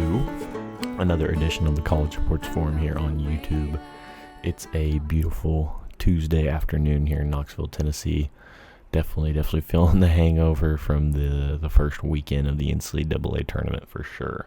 to another edition of the College Sports Forum here on YouTube. It's a beautiful Tuesday afternoon here in Knoxville, Tennessee. Definitely feeling the hangover from the first weekend of the NCAA tournament for sure.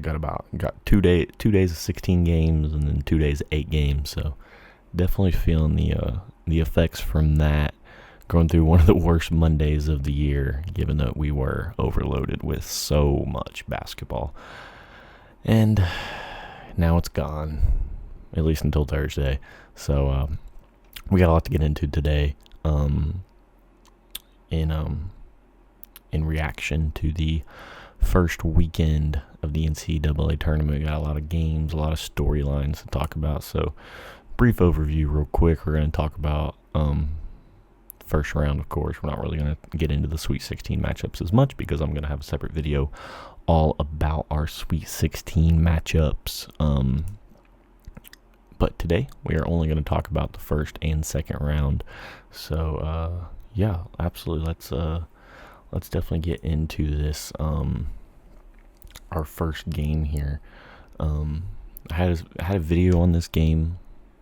Got 2 days of 16 games and then 2 days of 8 games, so definitely feeling the effects from that. Going through one of the worst Mondays of the year, given that we were overloaded with so much basketball. And now it's gone, at least until Thursday. So we got a lot to get into today in reaction to the first weekend of the NCAA tournament. We got a lot of games, a lot of storylines to talk about. So brief overview real quick. We're going to talk about first round, of course. We're not really going to get into the Sweet 16 matchups as much because I'm going to have a separate video all about our Sweet 16 matchups. But today we are only going to talk about the first and second round. So yeah, absolutely. Let's definitely get into this. Our first game here. I had a video on this game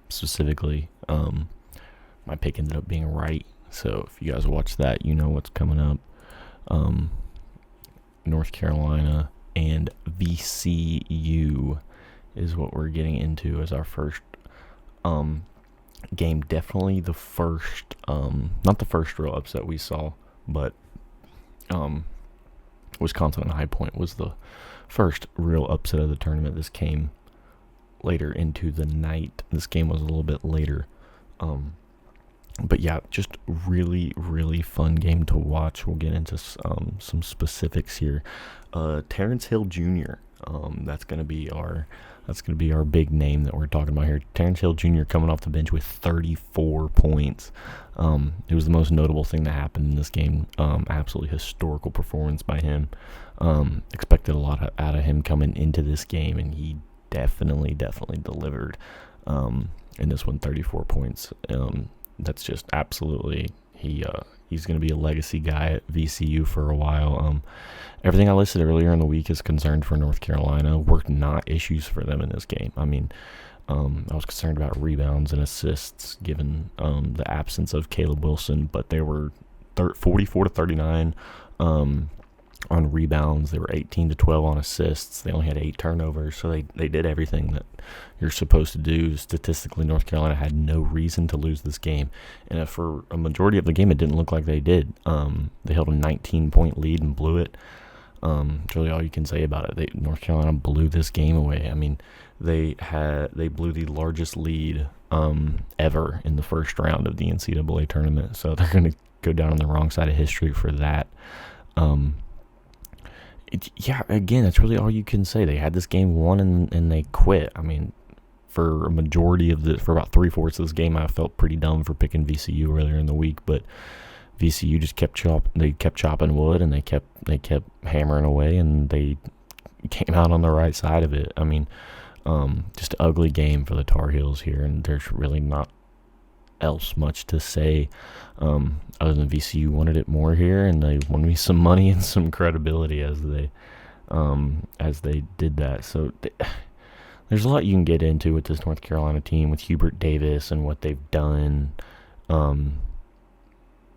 specifically. My pick ended up being right. So if you guys watch that, you know what's coming up. North Carolina and VCU is what we're getting into as our first game. Definitely the first, not the first real upset we saw, but Wisconsin and High Point was the first real upset of the tournament. This came later into the night. This game was a little bit later. But yeah, just really fun game to watch. We'll get into some specifics here. Terrence Hill Jr. That's gonna be our big name that we're talking about here. Terrence Hill Jr. coming off the bench with 34 points. It was the most notable thing that happened in this game. Absolutely historical performance by him. Expected a lot out of him coming into this game, and he definitely delivered. In this one, 34 points. That's just absolutely, he's going to be a legacy guy at VCU for a while. Everything I listed earlier in the week is concerned for North Carolina were not issues for them in this game. I mean, I was concerned about rebounds and assists given the absence of Caleb Wilson, but they were 44 to 39 on rebounds. They were 18 to 12 on assists. They only had 8 turnovers, so they did everything that you're supposed to do. Statistically, North Carolina had no reason to lose this game, and for a majority of the game, it didn't look like they did. They held a 19-point lead and blew it. That's really all you can say about it. North Carolina blew this game away. I mean, they blew the largest lead ever in the first round of the NCAA tournament, so they're going to go down on the wrong side of history for that. Again, that's really all you can say. They had this game won and they quit. I mean, for a majority of for about 3/4 of this game, I felt pretty dumb for picking VCU earlier in the week, but VCU just kept chopping wood, and they kept hammering away, and they came out on the right side of it. I mean, just an ugly game for the Tar Heels here, and there's really not else much to say other than VCU wanted it more here, and they won me some money and some credibility as they did that. So there's a lot you can get into with this North Carolina team, with Hubert Davis and what they've done,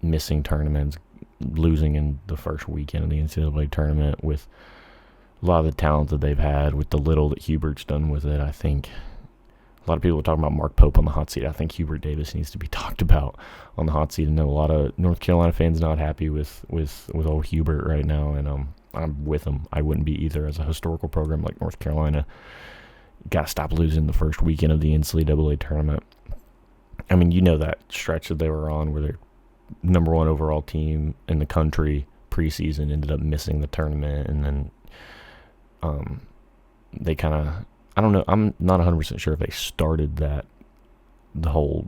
missing tournaments, losing in the first weekend of the NCAA tournament, with a lot of the talent that they've had, with the little that Hubert's done with it. I think a lot of people are talking about Mark Pope on the hot seat. I think Hubert Davis needs to be talked about on the hot seat. I know a lot of North Carolina fans not happy with old Hubert right now, and I'm with him. I wouldn't be either. As a historical program like North Carolina, got to stop losing the first weekend of the NCAA tournament. I mean, you know that stretch that they were on where they're number 1 overall team in the country preseason ended up missing the tournament, and then they kind of, I don't know, I'm not 100% sure if they started the whole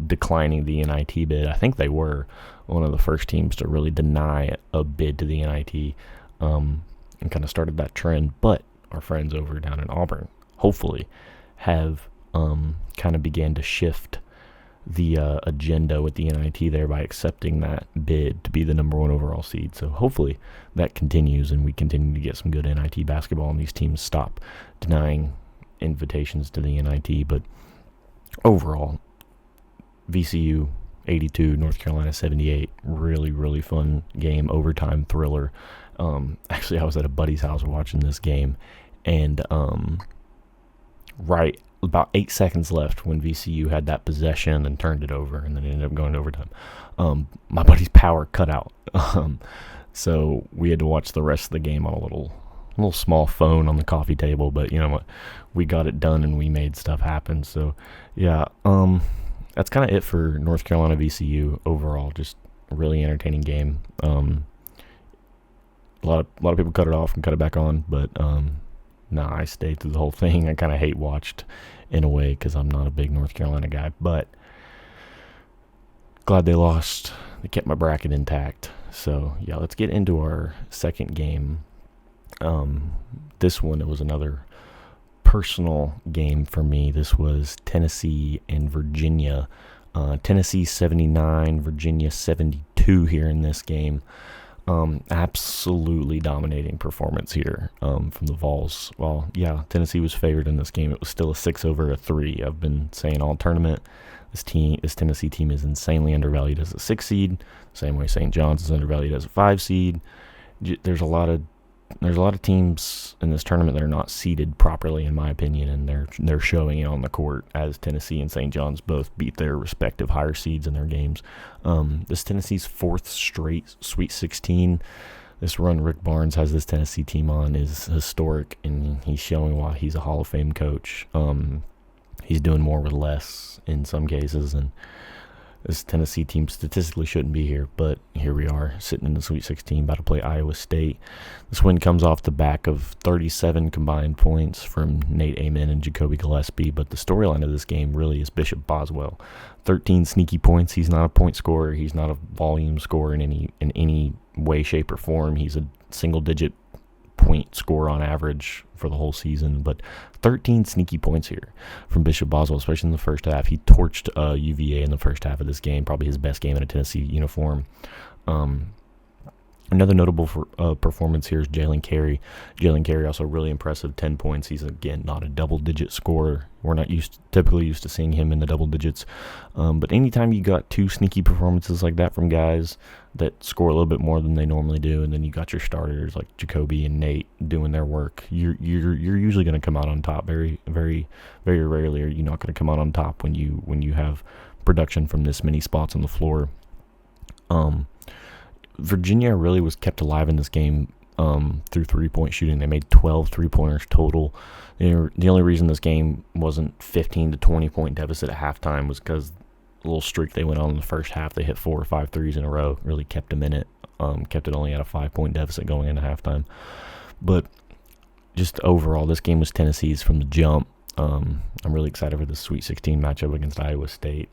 declining the NIT bid. I think they were one of the first teams to really deny a bid to the NIT, and kind of started that trend. But our friends over down in Auburn hopefully have kind of began to shift agenda with the NIT there by accepting that bid to be the number one overall seed. So hopefully that continues and we continue to get some good NIT basketball and these teams stop denying invitations to the NIT. But overall, VCU 82, North Carolina 78, really, really fun game, overtime thriller. Actually, I was at a buddy's house watching this game, and right about 8 seconds left when VCU had that possession and turned it over, and then it ended up going to overtime. My buddy's power cut out, so we had to watch the rest of the game on a little small phone on the coffee table. But you know what, we got it done and we made stuff happen. So yeah, that's kind of it for North Carolina VCU overall. Just a really entertaining game. A lot of people cut it off and cut it back on, but I stayed through the whole thing. I kind of hate watched in a way because I'm not a big North Carolina guy, but glad they lost. They kept my bracket intact. So yeah, let's get into our second game. This one, it was another personal game for me. This was Tennessee and Virginia. Tennessee 79, Virginia 72 here in this game. Absolutely dominating performance here from the Vols. Well, yeah, Tennessee was favored in this game. It was still a 6-3. I've been saying all tournament, this Tennessee team is insanely undervalued as a 6 seed. Same way St. John's is undervalued as a 5 seed. There's a lot of teams in this tournament that are not seeded properly, in my opinion, and they're showing it on the court as Tennessee and St. John's both beat their respective higher seeds in their games. This Tennessee's 4th straight Sweet 16. This run Rick Barnes has this Tennessee team on is historic, and he's showing why he's a Hall of Fame coach. He's doing more with less in some cases, and this Tennessee team statistically shouldn't be here, but here we are, sitting in the Sweet 16, about to play Iowa State. This win comes off the back of 37 combined points from Nate Amen and Jacoby Gillespie, but the storyline of this game really is Bishop Boswell. 13 sneaky points. He's not a point scorer. He's not a volume scorer in any way, shape, or form. He's a single-digit point score on average for the whole season, but 13 sneaky points here from Bishop Boswell, especially in the first half. He torched UVA in the first half of this game, probably his best game in a Tennessee uniform. Another notable performance here is Jalen Carey. Jalen Carey also really impressive, 10 points. He's, again, not a double-digit scorer. We're not typically used to seeing him in the double digits. But anytime you got 2 sneaky performances like that from guys that score a little bit more than they normally do, and then you got your starters like Jacoby and Nate doing their work, you're usually going to come out on top. Very, very, very rarely are you not going to come out on top when you have production from this many spots on the floor. Virginia really was kept alive in this game through 3-point shooting. They made 12 3-pointers total. The only reason this game wasn't 15 to 20 point deficit at halftime was because the little streak they went on in the first half. They hit 4 or 5 threes in a row. Really kept them in it. Kept it only at a 5-point deficit going into halftime. But just overall, this game was Tennessee's from the jump. I'm really excited for the Sweet 16 matchup against Iowa State.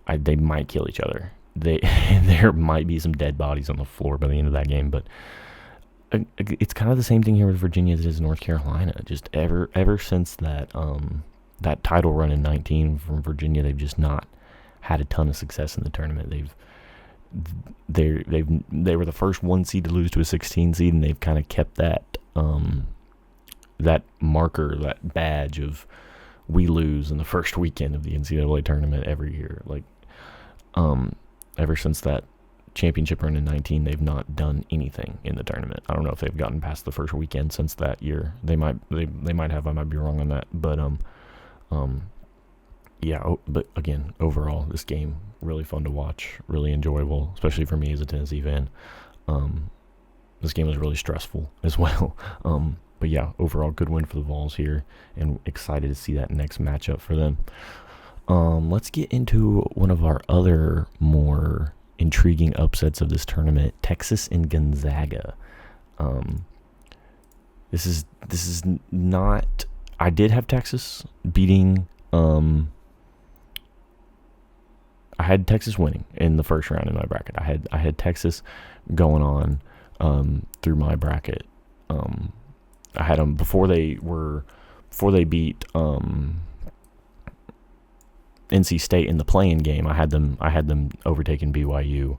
They might kill each other. There might be some dead bodies on the floor by the end of that game, but it's kind of the same thing here with Virginia as it is North Carolina. Just ever since that title run in 19 from Virginia, they've just not had a ton of success in the tournament. They were the first 1 seed to lose to a 16 seed, and they've kind of kept that marker, that badge of we lose in the first weekend of the NCAA tournament every year. Ever since that championship run in 19, they've not done anything in the tournament. I don't know if they've gotten past the first weekend since that year. They might have. I might be wrong on that. But but again, overall, this game really fun to watch, really enjoyable, especially for me as a Tennessee fan. This game was really stressful as well. But yeah, overall, good win for the Vols here, and excited to see that next matchup for them. Let's get into one of our other more intriguing upsets of this tournament, Texas and Gonzaga. This is not. I did have Texas beating. I had Texas winning in the first round in my bracket. I had Texas going on through my bracket. I had them before they beat NC State in the play-in game. I had them overtaking BYU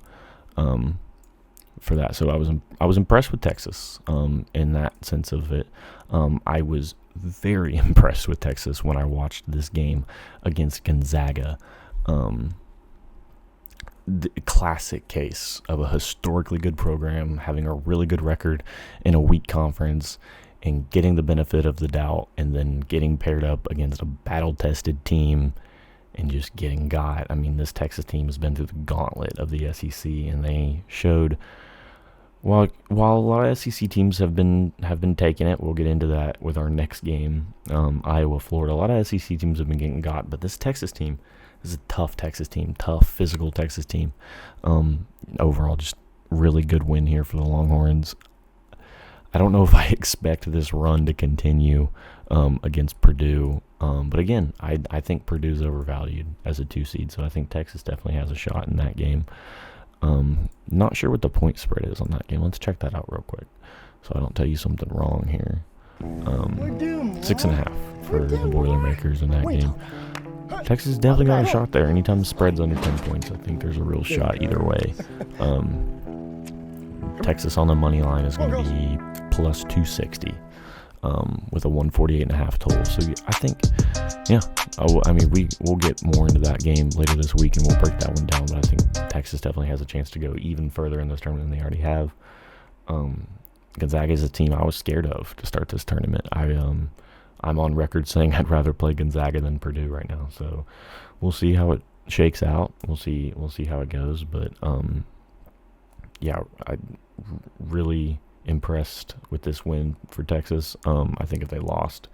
for that. So I was impressed with Texas in that sense of it. I was very impressed with Texas when I watched this game against Gonzaga. The classic case of a historically good program having a really good record in a weak conference and getting the benefit of the doubt, and then getting paired up against a battle-tested team and just getting got. I mean, this Texas team has been through the gauntlet of the SEC, and they showed. While a lot of SEC teams have been taking it, we'll get into that with our next game, Iowa, Florida. A lot of SEC teams have been getting got, but this Texas team is a tough Texas team, tough physical Texas team. Overall, just really good win here for the Longhorns. I don't know if I expect this run to continue against Purdue, but again, I think Purdue's overvalued as a 2 seed, so I think Texas definitely has a shot in that game. Not sure what the point spread is on that game. Let's check that out real quick, so I don't tell you something wrong here. 6.5 for the Boilermakers in that game. Texas definitely got a shot there. Anytime the spread's under 10 points, I think there's a real shot either way. Texas on the money line is going to be plus 260 with a 148.5 total. So I think, we'll get more into that game later this week, and we'll break that one down. But I think Texas definitely has a chance to go even further in this tournament than they already have. Gonzaga is a team I was scared of to start this tournament. I'm on record saying I'd rather play Gonzaga than Purdue right now. So we'll see how it shakes out. We'll see how it goes. But I'm really impressed with this win for Texas. I think if they lost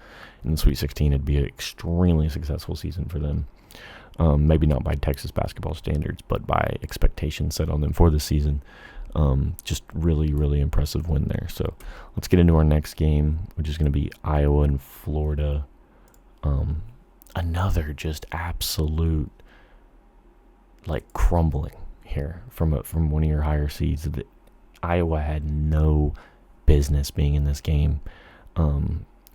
in the Sweet 16, it'd be an extremely successful season for them. Maybe not by Texas basketball standards, but by expectations set on them for this season. Just really, really impressive win there. So let's get into our next game, which is going to be Iowa and Florida. Another just absolute crumbling here from one of your higher seeds. Iowa had no business being in this game.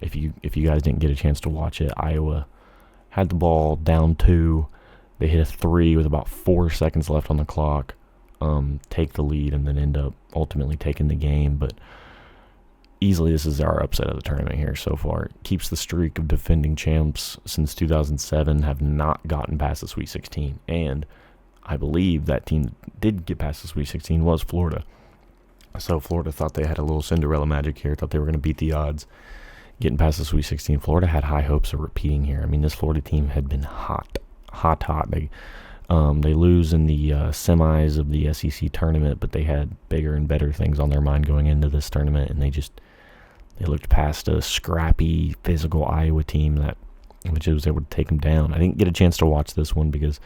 If you guys didn't get a chance to watch it, Iowa had the ball down 2. They hit a 3 with about 4 seconds left on the clock. Take the lead and then end up ultimately taking the game. But easily this is our upset of the tournament here so far. It keeps the streak of defending champs since 2007 have not gotten past the Sweet 16. And I believe that team that did get past the Sweet 16 was Florida. So Florida thought they had a little Cinderella magic here, thought they were going to beat the odds getting past the Sweet 16. Florida had high hopes of repeating here. I mean, this Florida team had been hot. They lose in the semis of the SEC tournament, but they had bigger and better things on their mind going into this tournament, and they looked past a scrappy, physical Iowa team which was able to take them down. I didn't get a chance to watch this one because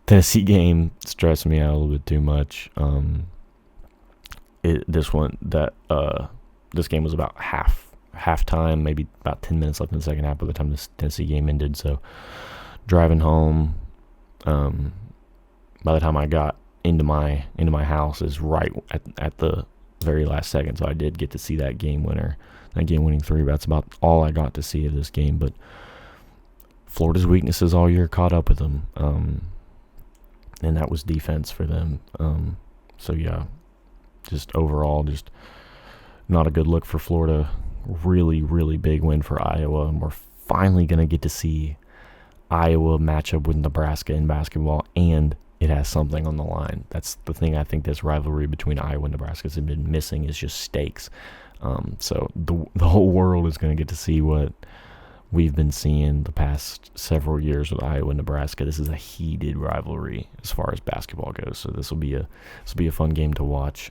Tennessee game stressed me out a little bit too much. This game was about halftime, maybe about 10 minutes left in the second half by the time this Tennessee game ended. So driving home, by the time I got into my house is right at the very last second. So I did get to see that game winner, that game-winning 3. That's about all I got to see of this game. But Florida's weaknesses all year caught up with them, and that was defense for them. Just overall, just not a good look for Florida. Really, really big win for Iowa, and we're finally going to get to see Iowa match up with Nebraska in basketball, and it has something on the line. That's the thing I think this rivalry between Iowa and Nebraska has been missing, is just stakes. So the whole world is going to get to see what we've been seeing the past several years with Iowa and Nebraska. This is a heated rivalry as far as basketball goes. So this will be a fun game to watch.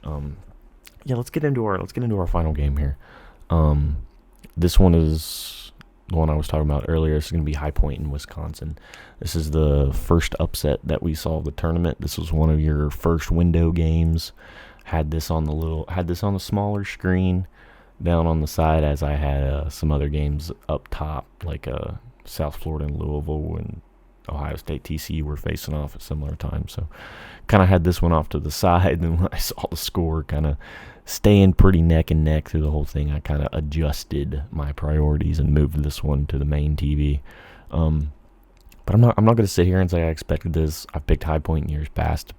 Let's get into our final game here. This one is the one I was talking about earlier. This is going to be High Point in Wisconsin. This is the first upset that we saw of the tournament. This was one of your first window games. Had this on the smaller screen down on the side, as I had some other games up top, like South Florida and Louisville and Ohio State TCU were facing off at similar times. So kind of had this one off to the side, and when I saw the score kind of staying pretty neck and neck through the whole thing, I kind of adjusted my priorities and moved this one to the main TV. But I'm not going to sit here and say I expected this. I've picked High Point in years past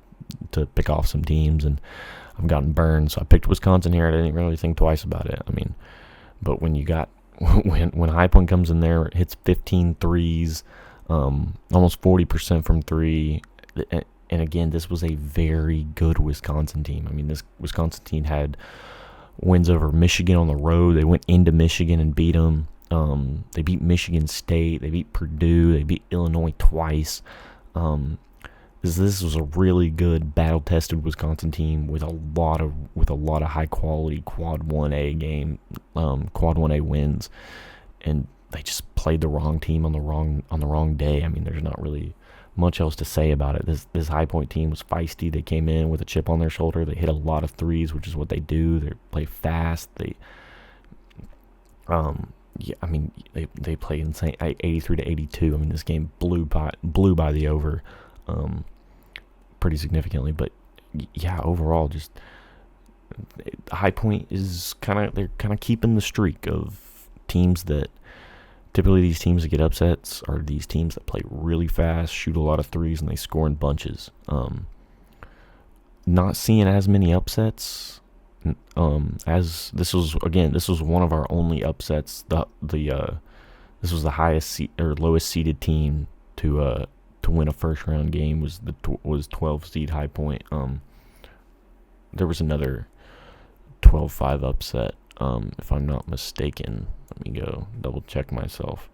to pick off some teams, and I've gotten burned. So I picked Wisconsin here. I didn't really think twice about it. I mean, but when you got when High Point comes in there, it hits 15 threes, almost 40% from three. And again, this was a very good Wisconsin team. I mean, this Wisconsin team had wins over Michigan on the road. They went into Michigan and beat them. They beat Michigan State. They beat Purdue. They beat Illinois twice. This was a really good, battle-tested Wisconsin team with a lot of high-quality Quad 1A Quad 1A wins, and they just played the wrong team on the wrong day. I mean, there's not really much else to say about it. This High Point team was feisty. They came in with a chip on their shoulder. They hit a lot of threes, which is what they do. They play fast. I mean, they play insane. 83 to 82. I mean, this game blew by the over, pretty significantly. But yeah, overall, just High Point is they're kind of keeping the streak of teams that. Typically, these teams that get upsets are these teams that play really fast, shoot a lot of threes, and they score in bunches. Not seeing as many upsets as this was one of our only upsets. This was the highest or lowest seeded team to win a first round game was 12 seed High Point. There was another 12-5 upset. If I'm not mistaken, let me go double check myself.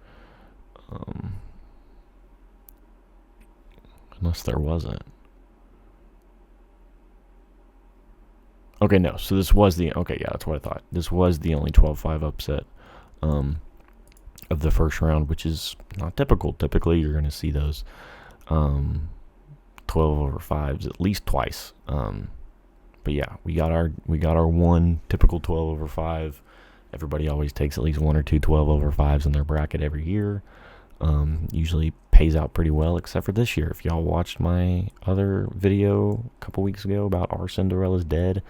Unless there wasn't. Okay, no. So this was that's what I thought. This was the only 12-5 upset of the first round, which is not typical. Typically, you're going to see those 12/5s at least twice. But yeah, we got our one typical 12/5. Everybody always takes at least one or two 12/5s in their bracket every year. Usually pays out pretty well, except for this year. If y'all watched my other video a couple weeks ago about Our Cinderella's Dead,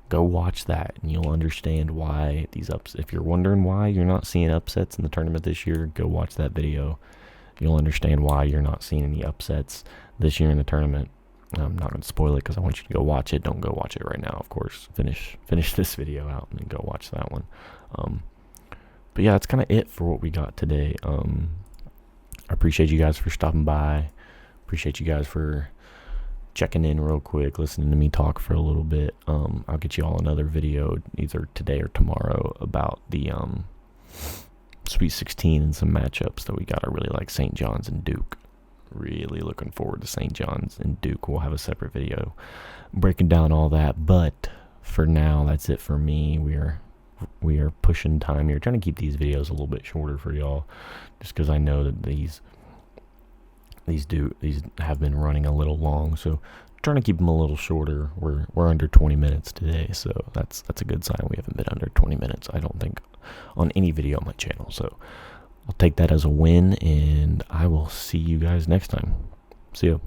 go watch that, and you'll understand why these If you're wondering why you're not seeing upsets in the tournament this year, go watch that video. You'll understand why you're not seeing any upsets this year in the tournament. I'm not going to spoil it because I want you to go watch it. Don't go watch it right now, of course. Finish this video out and then go watch that one. But yeah, that's kind of it for what we got today. I appreciate you guys for stopping by. Appreciate you guys for checking in real quick, listening to me talk for a little bit. I'll get you all another video either today or tomorrow about the Sweet 16 and some matchups that we got. I really like St. John's and Duke. Really looking forward to St. John's and Duke. We'll have a separate video breaking down all that. But for now, that's it for me. We are pushing time here, trying to keep these videos a little bit shorter for y'all, just because I know that these have been running a little long. So trying to keep them a little shorter. We're under 20 minutes today, so that's a good sign. We haven't been under 20 minutes, I don't think, on any video on my channel. So I'll take that as a win, and I will see you guys next time. See ya.